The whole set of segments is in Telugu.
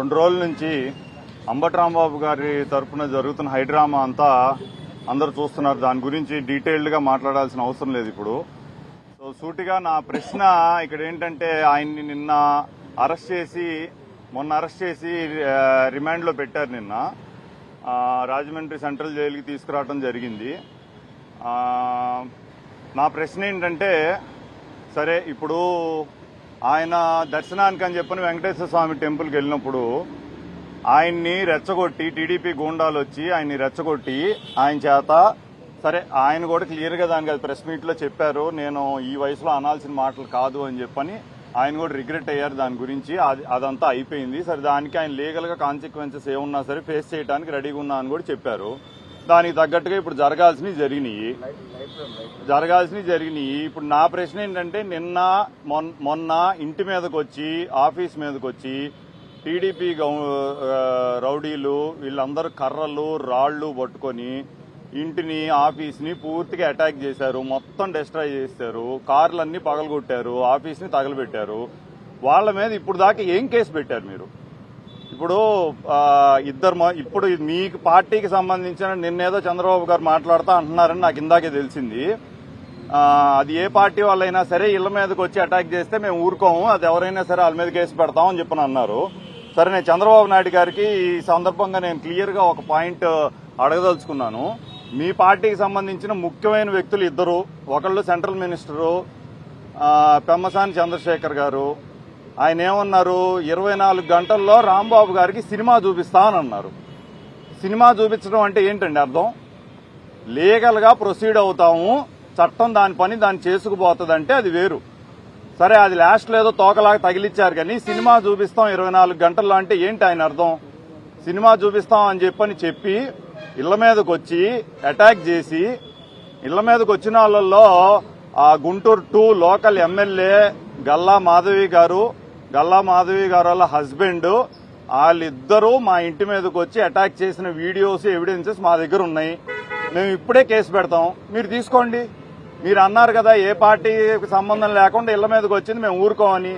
2 రోజుల నుంచి అంబటి రాంబాబు గారి తరఫున జరుగుతున్న హైడ్రామా అంతా అందరూ చూస్తున్నారు. దాని గురించి డీటెయిల్డ్గా మాట్లాడాల్సిన అవసరం లేదు ఇప్పుడు. సో సూటిగా నా ప్రశ్న ఇక్కడ ఏంటంటే, ఆయన్ని నిన్న మొన్న అరెస్ట్ చేసి రిమాండ్లో పెట్టారు. నిన్న రాజమండ్రి సెంట్రల్ జైలుకి తీసుకురావడం జరిగింది. నా ప్రశ్న ఏంటంటే, సరే ఇప్పుడు ఆయన దర్శనానికి అని చెప్పని వెంకటేశ్వర స్వామి టెంపుల్కి వెళ్ళినప్పుడు ఆయన్ని రెచ్చగొట్టి, టీడీపీ గూండాలు వచ్చి ఆయన్ని రెచ్చగొట్టి ఆయన చేత, సరే ఆయన కూడా క్లియర్గా దానికి అది ప్రెస్ మీట్లో చెప్పారు, నేను ఈ వయసులో అనాల్సిన మాటలు కాదు అని చెప్పని ఆయన కూడా రిగ్రెట్ అయ్యారు దాని గురించి. అదంతా అయిపోయింది. సరే దానికి ఆయన లీగల్గా కాన్సిక్వెన్సెస్ ఏమున్నా సరే ఫేస్ చేయడానికి రెడీగా ఉన్నా అని కూడా చెప్పారు. దానికి తగ్గట్టుగా ఇప్పుడు జరగాల్సినవి జరిగినాయి. ఇప్పుడు నా ప్రశ్న ఏంటంటే, మొన్న ఇంటి మీదకి వచ్చి, ఆఫీస్ మీదకి వచ్చి టీడీపీ రౌడీలు వీళ్ళందరూ కర్రలు రాళ్లు పట్టుకొని ఇంటిని, ఆఫీస్ని పూర్తిగా అటాక్ చేశారు. మొత్తం డిస్ట్రాయ్ చేశారు. కార్లన్నీ పగలగొట్టారు, ఆఫీస్ని తగలబెట్టారు. వాళ్ళ మీద ఇప్పుడు దాకా ఏం కేసు పెట్టారు మీరు? ఇప్పుడు మీకు పార్టీకి సంబంధించిన నిన్నేదో చంద్రబాబు గారు మాట్లాడుతూ అంటున్నారని నాకు ఇందాకే తెలిసింది. అది ఏ పార్టీ వాళ్ళైనా సరే ఇళ్ల మీదకి వచ్చి అటాక్ చేస్తే మేము ఊరుకోము, అది ఎవరైనా సరే వాళ్ళ మీద కేసు పెడతామని చెప్పని అన్నారు. సరే, నేను చంద్రబాబు నాయుడు గారికి ఈ సందర్భంగా నేను క్లియర్గా ఒక పాయింట్ అడగదలుచుకున్నాను. మీ పార్టీకి సంబంధించిన ముఖ్యమైన వ్యక్తులు ఇద్దరు, ఒకళ్ళు సెంట్రల్ మినిస్టరు పెమ్మసాని చంద్రశేఖర్ గారు. ఆయన ఏమన్నారు, 24 గంటల్లో రాంబాబు గారికి సినిమా చూపిస్తామన్నారు. సినిమా చూపించడం అంటే ఏంటండి అర్థం? లీగల్గా ప్రొసీడ్ అవుతాము, చట్టం దాని పని దాన్ని చేసుకుపోతుందంటే అది వేరు. సరే, అది లాస్ట్లో ఏదో తోకలాగా తగిలిచ్చారు, కానీ సినిమా చూపిస్తాం 24 గంటల్లో అంటే ఏంటి ఆయన అర్థం? సినిమా చూపిస్తాం అని చెప్పి ఇళ్ల మీదకి వచ్చి అటాక్ చేసి, ఇళ్ల మీదకి వచ్చిన వాళ్ళల్లో ఆ గుంటూరు 2 లోకల్ ఎమ్మెల్యే గల్లా మాధవి గారు వాళ్ళ హస్బెండ్, వాళ్ళిద్దరూ మా ఇంటి మీదకి వచ్చి అటాక్ చేసిన వీడియోస్, ఎవిడెన్సెస్ మా దగ్గర ఉన్నాయి. మేము ఇప్పుడే కేసు పెడతాం, మీరు తీసుకోండి. మీరు అన్నారు కదా ఏ పార్టీకి సంబంధం లేకుండా ఇళ్ల మీదకి వచ్చింది మేము ఊరుకోమని.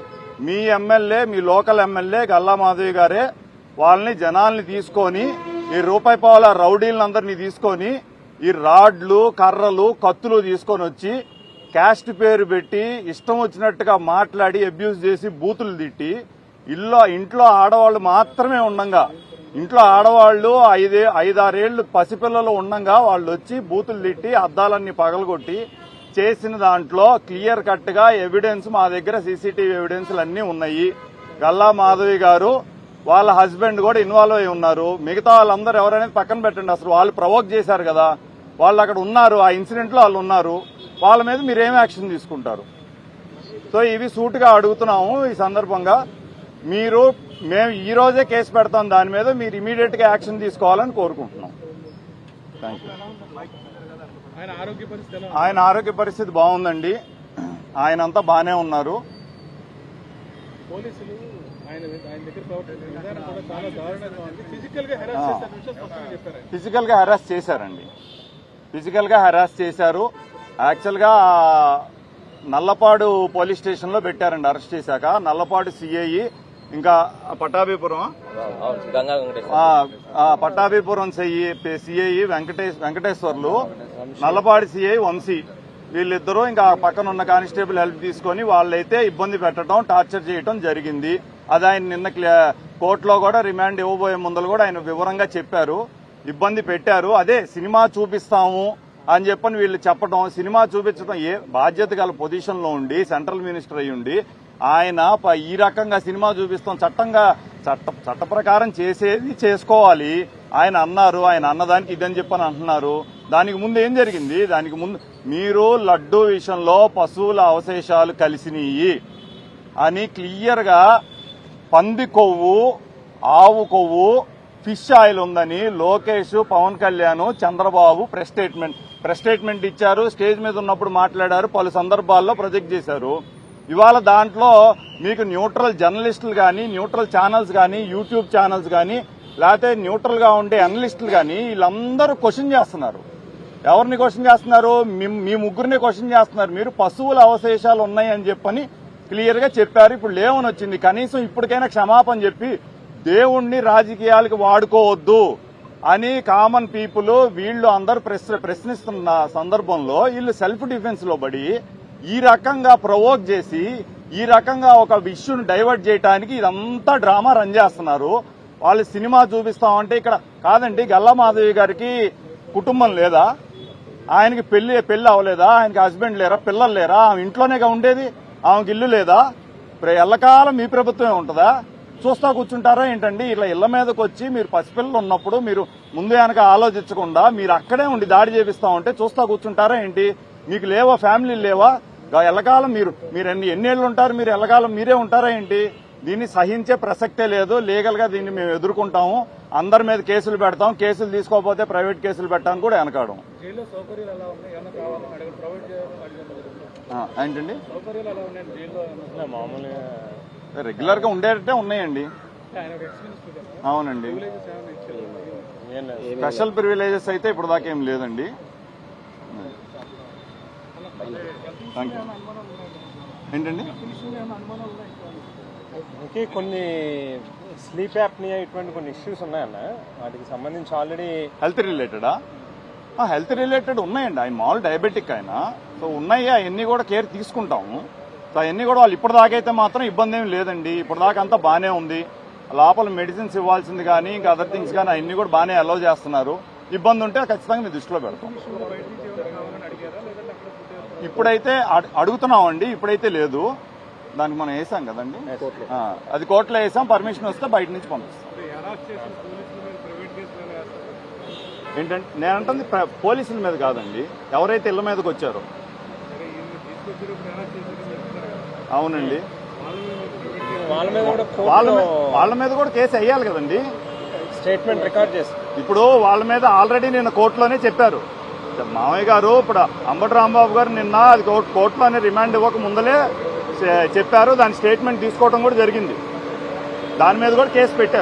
మీ ఎమ్మెల్యే, మీ లోకల్ ఎమ్మెల్యే గల్లా మాధవి గారే వాళ్ళని, జనాల్ని తీసుకొని, ఈ రూపాయి పావుల రౌడీలందరినీ తీసుకొని, ఈ రాడ్లు, కర్రలు, కత్తులు తీసుకొని వచ్చి క్యాస్ట్ పేరు పెట్టి ఇష్టం వచ్చినట్టుగా మాట్లాడి అబ్యూజ్ చేసి బూతులు తిట్టి, ఇంట్లో ఆడవాళ్లు మాత్రమే ఉండంగా, ఇంట్లో ఆడవాళ్లు 5-6 ఏళ్లు పసిపిల్లలు ఉండంగా వాళ్ళు వచ్చి బూతులు తిట్టి అద్దాలన్నీ పగలగొట్టి చేసిన దాంట్లో క్లియర్ కట్ గా ఎవిడెన్స్ మా దగ్గర, సీసీటీవీ ఎవిడెన్స్లు అన్నీ ఉన్నాయి. గల్లా మాధవి గారు వాళ్ళ హస్బెండ్ కూడా ఇన్వాల్వ్ అయి ఉన్నారు. మిగతా వాళ్ళందరూ ఎవరైనా పక్కన పెట్టండి, అసలు వాళ్ళు ప్రవోక్ చేశారు కదా, వాళ్ళు అక్కడ ఉన్నారు, ఆ ఇన్సిడెంట్ లో వాళ్ళు ఉన్నారు. వాళ్ళ మీద మీరేం యాక్షన్ తీసుకుంటారు? సో ఇవి సూటుగా అడుగుతున్నాము. ఈ సందర్భంగా మేము ఈ రోజే కేసు పెడతాం, దాని మీద మీరు ఇమీడియట్ గా యాక్షన్ తీసుకోవాలని కోరుకుంటున్నాం. ఆయన ఆరోగ్య పరిస్థితి బాగుందండి, ఆయన అంతా బాగానే ఉన్నారు. ఫిజికల్ గా హెరాస్ చేశారు. యాక్చువల్ గా నల్లపాడు పోలీస్ స్టేషన్ లో పెట్టారండి అరెస్ట్ చేశాక. నల్లపాడు సిఐ, ఇంకా పట్టాభిపురం సిఐ వెంకటేశ్వర్లు, నల్లపాడు సిఐ వంశీ, వీళ్ళిద్దరూ ఇంకా పక్కన ఉన్న కానిస్టేబుల్ హెల్ప్ తీసుకుని వాళ్ళైతే ఇబ్బంది పెట్టడం, టార్చర్ చేయడం జరిగింది. అది ఆయన నిన్న కోర్టులో కూడా రిమాండ్ ఇవ్వబోయే ముందలు కూడా ఆయన వివరంగా చెప్పారు. ఇబ్బంది పెట్టారు. అదే సినిమా చూపిస్తాము అని చెప్పని వీళ్ళు చెప్పడం, సినిమా చూపించడం, ఏ బాధ్యత గల పొజిషన్ లో ఉండి సెంట్రల్ మినిస్టర్ అయి ఉండి ఆయన ఈ రకంగా సినిమా చూపిస్తాం, చట్ట ప్రకారం చేసేది చేసుకోవాలి ఆయన అన్నారు. ఆయన అన్నదానికి ఇదని చెప్పని అంటున్నారు. దానికి ముందు ఏం జరిగింది? దానికి ముందు మీరు లడ్డూ విషయంలో పశువుల అవశేషాలు కలిసినాయి అని క్లియర్ గా, పంది కొవ్వు, ఆవు కొవ్వు, ఫిష్ ఆయిల్ ఉందని లోకేష్, పవన్ కళ్యాణ్, చంద్రబాబు ప్రెస్ స్టేట్మెంట్ ఇచ్చారు. స్టేజ్ మీద ఉన్నప్పుడు మాట్లాడారు, పలు సందర్భాల్లో ప్రొజెక్ట్ చేశారు. ఇవాళ దాంట్లో మీకు న్యూట్రల్ జర్నలిస్టులు కానీ, న్యూట్రల్ ఛానల్స్ కానీ, యూట్యూబ్ ఛానల్స్ కానీ, లేకపోతే న్యూట్రల్ గా ఉండే అనలిస్టులు కానీ వీళ్ళందరూ క్వశ్చన్ చేస్తున్నారు. ఎవరిని క్వశ్చన్ చేస్తున్నారు? మీ ముగ్గురిని క్వశ్చన్ చేస్తున్నారు. మీరు పశువుల అవశేషాలు ఉన్నాయని చెప్పని క్లియర్ గా చెప్పారు. ఇప్పుడు లేవని వచ్చింది. కనీసం ఇప్పటికైనా క్షమాపణ చెప్పి దేవుణ్ణి రాజకీయాలకు వాడుకోవద్దు అని కామన్ పీపుల్ వీళ్ళు అందరూ ప్రశ్నిస్తున్న సందర్భంలో వీళ్ళు సెల్ఫ్ డిఫెన్స్ లో పడి ఈ రకంగా ప్రవోక్ చేసి ఈ రకంగా ఒక ఇష్యూని డైవర్ట్ చేయడానికి ఇదంతా డ్రామా రన్ చేస్తున్నారు. వాళ్ళు సినిమా చూపిస్తామంటే ఇక్కడ కాదండి, గల్లా మాధవి గారికి కుటుంబం లేదా? ఆయనకి పెళ్లి అవ్వలేదా? ఆయనకి హస్బెండ్ లేరా? పిల్లలు లేరా? ఆమె ఇంట్లోనేగా ఉండేది. ఆమెకి ఇల్లు లేదా? ఎల్లకాలం మీ ప్రభుత్వమే ఉంటుందా? చూస్తా కూర్చుంటారా ఏంటండి? ఇట్లా ఇళ్ల మీదకి వచ్చి మీరు పసిపిల్లలు ఉన్నప్పుడు మీరు ముందు వెనక ఆలోచించకుండా మీరు అక్కడే ఉండి దాడి చేపిస్తా ఉంటే చూస్తా కూర్చుంటారా ఏంటి? మీకు లేవా? ఫ్యామిలీలు లేవా? ఎల్లకాలం మీరు ఎన్నేళ్లు ఉంటారు? మీరు ఎల్లకాలం మీరే ఉంటారా ఏంటి? దీన్ని సహించే ప్రసక్తే లేదు. లీగల్ గా దీన్ని మేము ఎదుర్కొంటాము. అందరి మీద కేసులు పెడతాం. కేసులు తీసుకోకపోతే ప్రైవేట్ కేసులు పెట్టడానికి కూడా వెనకాడం. ఏంటండి? రెగ్యులర్ గా ఉండేటట్టే ఉన్నాయండి. అవునండి. స్పెషల్ ప్రివిలేజెస్ అయితే ఇప్పుడు దాకా ఏం లేదండి. ఏంటండి? ఓకే, కొన్ని స్లీప్ యాప్నియా ఇటువంటి కొన్ని ఇష్యూస్ ఉన్నాయన్న, వాటికి సంబంధించి ఆల్రెడీ హెల్త్ రిలేటెడా? హెల్త్ రిలేటెడ్ ఉన్నాయండి. ఆయన మామూలు డయాబెటిక్ ఆయన. సో ఉన్నాయి, అవన్నీ కూడా కేర్ తీసుకుంటాము. సో అవన్నీ కూడా వాళ్ళు ఇప్పటిదాకైతే మాత్రం ఇబ్బంది ఏమి లేదండి. ఇప్పటిదాకా అంతా బాగానే ఉంది. లోపల మెడిసిన్స్ ఇవ్వాల్సింది కానీ ఇంకా అదర్ థింగ్స్ కానీ అవన్నీ కూడా బాగానే అలౌ చేస్తున్నారు. ఇబ్బంది ఉంటే ఖచ్చితంగా మీ దృష్టిలో పెడతాం. ఇప్పుడైతే అడుగుతున్నామండి, ఇప్పుడైతే లేదు. దానికి మనం వేసాం కదండి, అది కోర్టులో వేసాం. పర్మిషన్ వస్తే బయట నుంచి పంపిస్తాం. ఏంటంటే నేనంటుంది పోలీసుల మీద కాదండి, ఎవరైతే ఇళ్ల మీదకి వచ్చారో. అవునండి, వాళ్ళ మీద కూడా కేసు వేయాలి కదండి. స్టేట్మెంట్ రికార్డ్ చేసి ఇప్పుడు వాళ్ళ మీద ఆల్రెడీ నిన్న కోర్టులోనే చెప్పారు మామయ్య గారు. ఇప్పుడు అంబటి రాంబాబు గారు నిన్న అది కోర్టులోనే రిమాండ్ ఇవ్వక ముందలే చెప్పారు. దాని స్టేట్మెంట్ తీసుకోవడం కూడా జరిగింది. దాని మీద కూడా కేసు పెట్టారు.